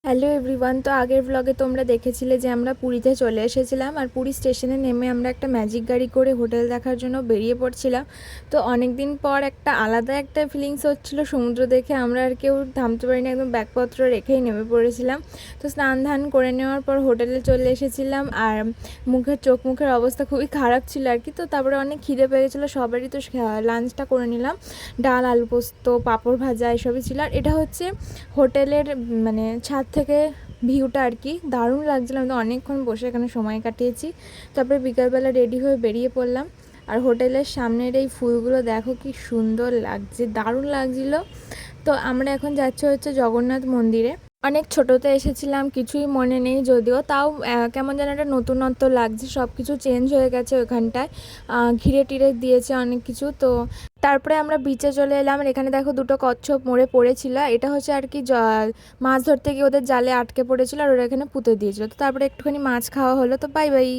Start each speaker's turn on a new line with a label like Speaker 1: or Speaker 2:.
Speaker 1: Hello everyone. তো আগের ব্লগে তোমরা দেখেছিলে যে আমরা পুরীতে চলে এসেছিলাম, আর পুরী স্টেশনে নেমে আমরা একটা ম্যাজিক গাড়ি করে হোটেল দেখার জন্য বেরিয়ে পড়ছিলাম। তো অনেক দিন পর একটা আলাদা একটা ফিলিংস হচ্ছিলো সমুদ্র দেখে। আমরা আর কেউ থামতে পারিনি, একদম ব্যাগপত্র রেখেই নেমে পড়েছিলাম। তো স্নান ধান করে নেওয়ার পর হোটেলে চলে এসেছিলাম, আর চোখ মুখের অবস্থা খুবই খারাপ ছিল আর কি। তো তারপরে অনেক খিদে পেয়ে গেছিলো সবারই, তো লাঞ্চটা করে নিলাম। ডাল, আলু পোস্ত, পাঁপড় ভাজা এসবই ছিল। আর এটা হচ্ছে হোটেলের মানে ছাদ থেকে ভিউটা আর কি, দারুণ লাগছিলো। আমি তো অনেকক্ষণ বসে এখানে সময় কাটিয়েছি। তারপরে বিকালবেলা রেডি হয়ে বেরিয়ে পড়লাম। আর হোটেলের সামনের এই ফুলগুলো দেখো কি সুন্দর লাগছে, দারুণ লাগছিলো। তো আমরা এখন যাচ্ছি হচ্ছে জগন্নাথ মন্দিরে। অনেক ছোটোতে এসেছিলাম, কিছুই মনে নেই যদিও, তাও কেমন যেন একটা নতুনত্ব লাগছে। সব কিছু চেঞ্জ হয়ে গেছে ওইখানটায়, ঘিরে টিরে দিয়েছে অনেক কিছু। তো তারপরে আমরা বিচে চলে এলাম, আর এখানে দেখো দুটো কচ্ছপ মরে পড়েছিল। এটা হচ্ছে আর কি মাছ ধরতে গিয়ে ওদের জালে আটকে পড়েছিল, আর ওরা এখানে পুঁতে দিয়েছিল। তো তারপরে একটুখানি মাছ খাওয়া হলো। তো বাই বাই।